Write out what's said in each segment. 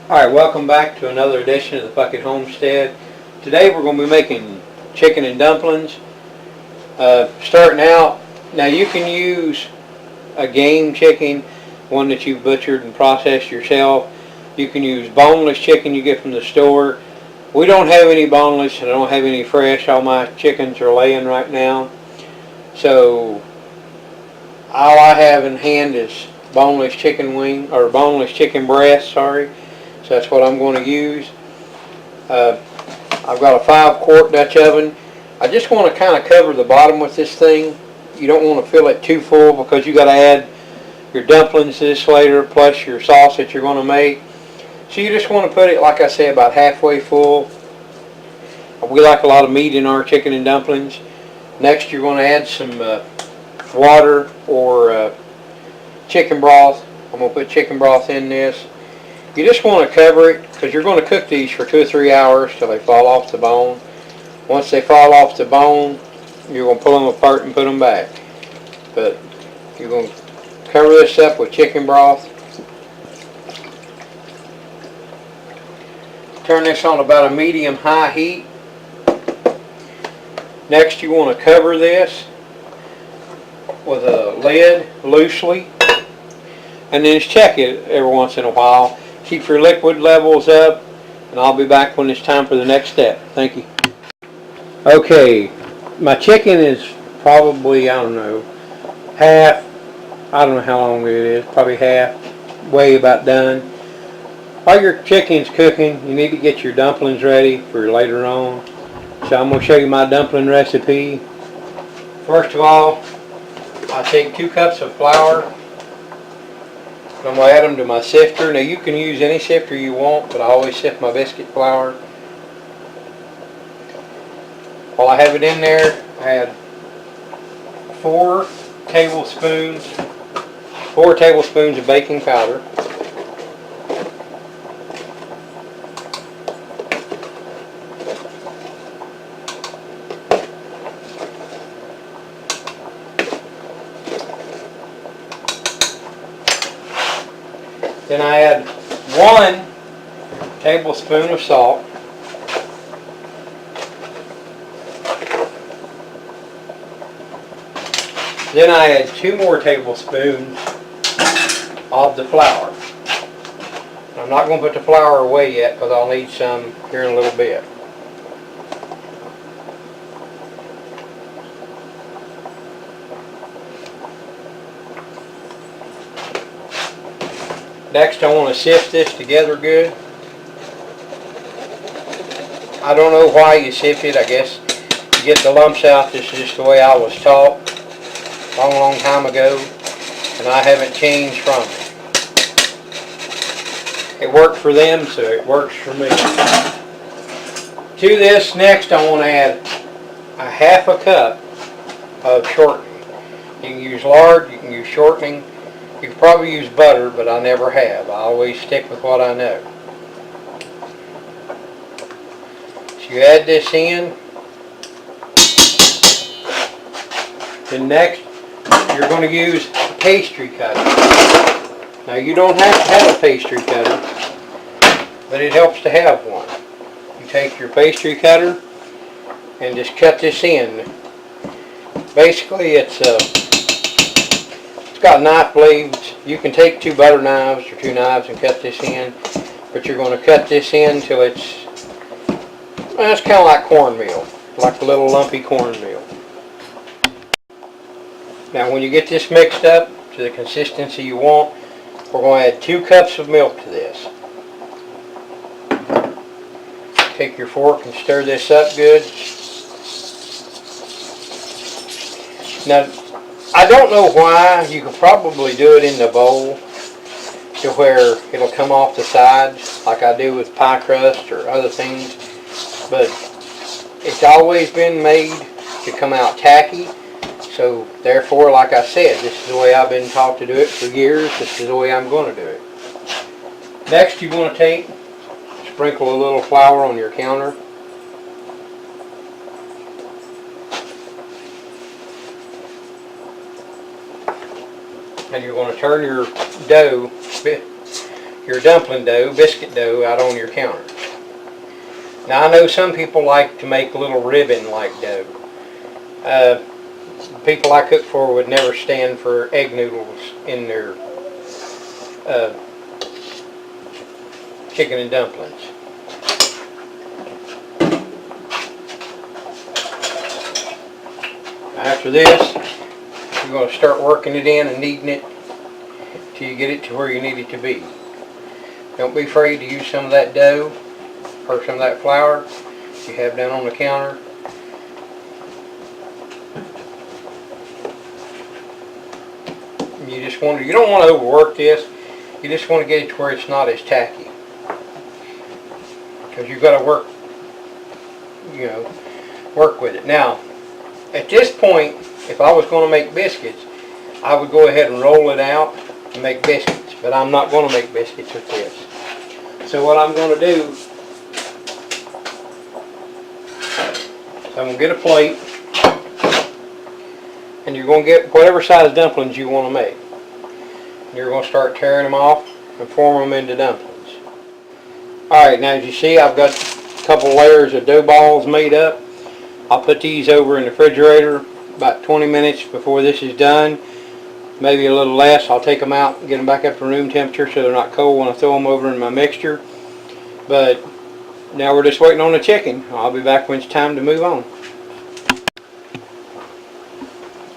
Alright, welcome back to another edition of the Puckett Homestead. Today we're going to be making chicken and dumplings. Starting out, now you can use a game chicken, one that you've butchered and processed yourself. You can use boneless chicken you get from the store. We don't have any boneless and I don't have any fresh. All my chickens are laying right now. So all I have in hand is boneless chicken wing, or boneless chicken breast, sorry. So that's what I'm going to use. I've got a 5-quart Dutch oven. I just want to kind of cover the bottom with this thing. You don't want to fill it too full because you got to add your dumplings to this later, plus your sauce that you're going to make. So you just want to put it, like I said, about halfway full. We like a lot of meat in our chicken and dumplings. Next you're going to add some water or chicken broth. I'm going to put chicken broth in this. You just want to cover it because you're going to cook these for 2 or 3 hours till they fall off the bone. Once they fall off the bone, you're going to pull them apart and put them back. But you're going to cover this up with chicken broth. Turn this on about a medium-high heat. Next you want to cover this with a lid loosely. And then just check it every once in a while. Keep your liquid levels up, and I'll be back when it's time for the next step. Thank you. Okay, my chicken is probably, I don't know, half, I don't know how long it is, probably half, way about done. While your chicken's cooking, you need to get your dumplings ready for later on. So I'm going to show you my dumpling recipe. First of all, I take 2 cups of flour. I'm going to add them to my sifter. Now you can use any sifter you want, but I always sift my biscuit flour. While I have it in there, I add 4 tablespoons of baking powder. Then I add 1 tablespoon of salt. Then I add 2 more tablespoons of the flour. I'm not going to put the flour away yet because I'll need some here in a little bit. Next I want to sift this together good. I don't know why you sift it. I guess to get the lumps out. This is just the way I was taught a long time ago, and I haven't changed from it. It worked for them, so it works for me. To this next I want to add a half a cup of shortening. You can use lard, you can use shortening. You could probably use butter, but I never have. I always stick with what I know. So you add this in. Then next, you're going to use a pastry cutter. Now you don't have to have a pastry cutter, but it helps to have one. You take your pastry cutter and just cut this in. Basically it's got knife blades. You can take 2 butter knives or 2 knives and cut this in, but you're going to cut this in till it's, well, it's kind of like cornmeal, like a little lumpy cornmeal. Now when you get this mixed up to the consistency you want, we're going to add 2 cups of milk to this. Take your fork and stir this up good. Now I don't know why. You could probably do it in the bowl to where it'll come off the sides like I do with pie crust or other things, but it's always been made to come out tacky. So therefore, like I said, this is the way I've been taught to do it for years. This is the way I'm going to do it. Next, you're going to sprinkle a little flour on your counter. And you're going to turn your dough your dumpling dough, biscuit dough, out on your counter. Now I know some people like to make little ribbon-like dough. The people I cook for would never stand for egg noodles in their chicken and dumplings. After this, you're going to start working it in and kneading it till you get it to where you need it to be. Don't be afraid to use some of that dough or some of that flour you have down on the counter. You don't want to overwork this. You just want to get it to where it's not as tacky. Because you've got to work with it. Now, at this point, if I was going to make biscuits, I would go ahead and roll it out and make biscuits. But I'm not going to make biscuits with this. So what I'm going to do, I'm going to get a plate, and you're going to get whatever size dumplings you want to make. You're going to start tearing them off and form them into dumplings. Alright, now as you see, I've got a couple layers of dough balls made up. I'll put these over in the refrigerator about 20 minutes before this is done. Maybe a little less. I'll take them out and get them back up to room temperature so they're not cold when I throw them over in my mixture. But now we're just waiting on the chicken. I'll be back when it's time to move on.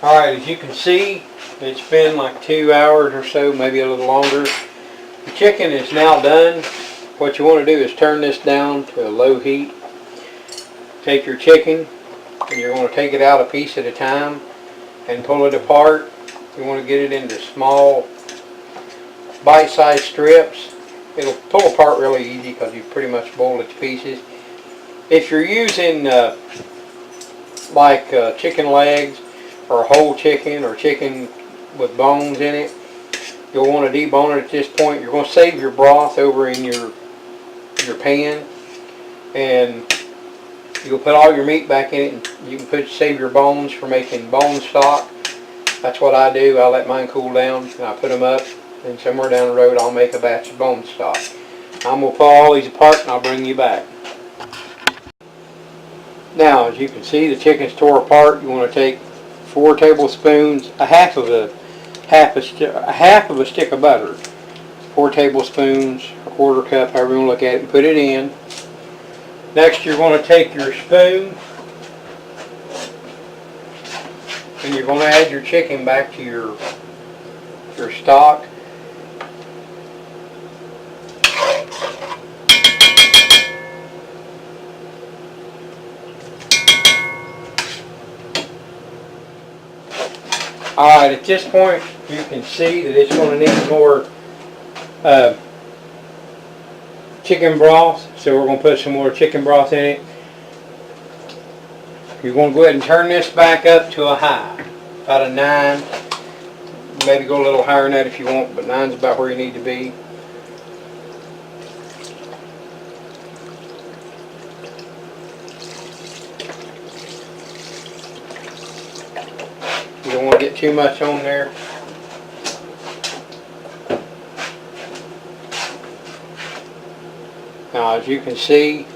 Alright, as you can see, it's been like 2 hours or so, maybe a little longer. The chicken is now done. What you want to do is turn this down to a low heat. Take your chicken and you're going to take it out a piece at a time and pull it apart. You want to get it into small bite-sized strips. It'll pull apart really easy because you've pretty much boiled it to pieces. If you're using chicken legs or a whole chicken or chicken with bones in it, you'll want to debone it at this point. You're going to save your broth over in your pan, and you'll put all your meat back in it, and you can save your bones for making bone stock. That's what I do. I let mine cool down and I put them up, and somewhere down the road I'll make a batch of bone stock. I'm going to pull all these apart and I'll bring you back. Now, as you can see, the chicken's tore apart. You want to take 4 tablespoons, a half of a stick of butter, 4 tablespoons, a quarter cup, however you want to look at it, and put it in. Next, you're going to take your spoon and you're going to add your chicken back to your stock. Alright, at this point you can see that it's going to need more chicken broth, so we're going to put some more chicken broth in it. You're going to go ahead and turn this back up to a high, about a 9. Maybe go a little higher than that if you want, but 9's about where you need to be. You don't want to get too much on there. Now, as you can see,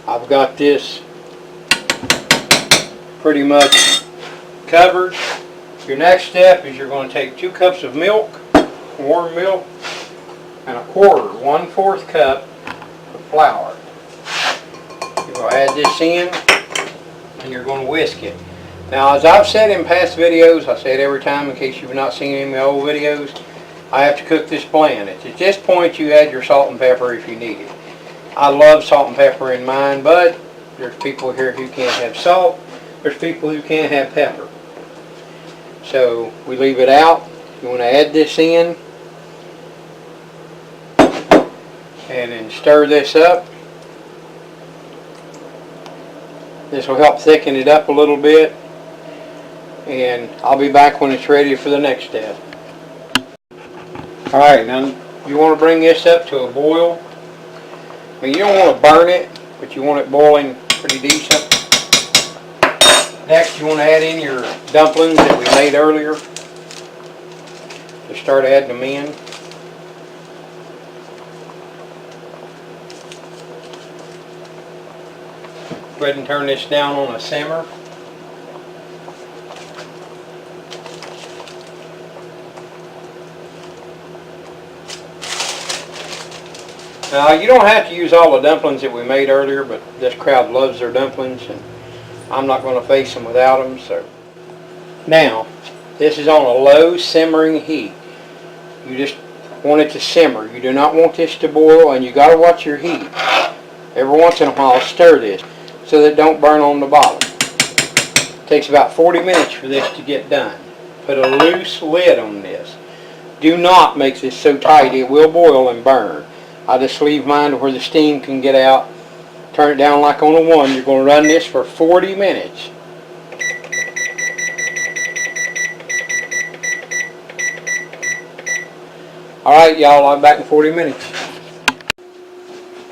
I've got this pretty much covered. Your next step is you're going to take 2 cups of milk, warm milk, and a quarter, 1/4 cup of flour. You're going to add this in and you're going to whisk it. Now, as I've said in past videos, I say it every time in case you've not seen any of my old videos, I have to cook this bland. It's at this point you add your salt and pepper if you need it. I love salt and pepper in mine, but there's people here who can't have salt. There's people who can't have pepper. So we leave it out. You want to add this in and then stir this up. This will help thicken it up a little bit, and I'll be back when it's ready for the next step. Alright, now you want to bring this up to a boil. I mean, you don't want to burn it, but you want it boiling pretty decent. Next, you want to add in your dumplings that we made earlier. to start adding them in. Go ahead and turn this down on a simmer. Now you don't have to use all the dumplings that we made earlier, but this crowd loves their dumplings and I'm not going to face them without them. So now this is on a low simmering heat. You just want it to simmer. You do not want this to boil, and you got to watch your heat. Every once in a while stir this so that it don't burn on the bottom. It takes about 40 minutes for this to get done. Put a loose lid on this. Do not make this so tight it will boil and burn. I just leave mine to where the steam can get out. Turn it down like on a 1. You're going to run this for 40 minutes. Alright y'all, I'm back in 40 minutes.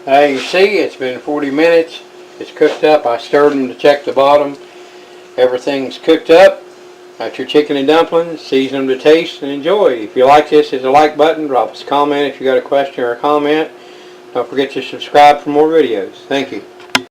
You see, it's been 40 minutes. It's cooked up. I stirred them to check the bottom. Everything's cooked up. Got your chicken and dumplings. Season them to taste and enjoy. If you like this, hit the like button. Drop us a comment if you got a question or a comment. Don't forget to subscribe for more videos. Thank you.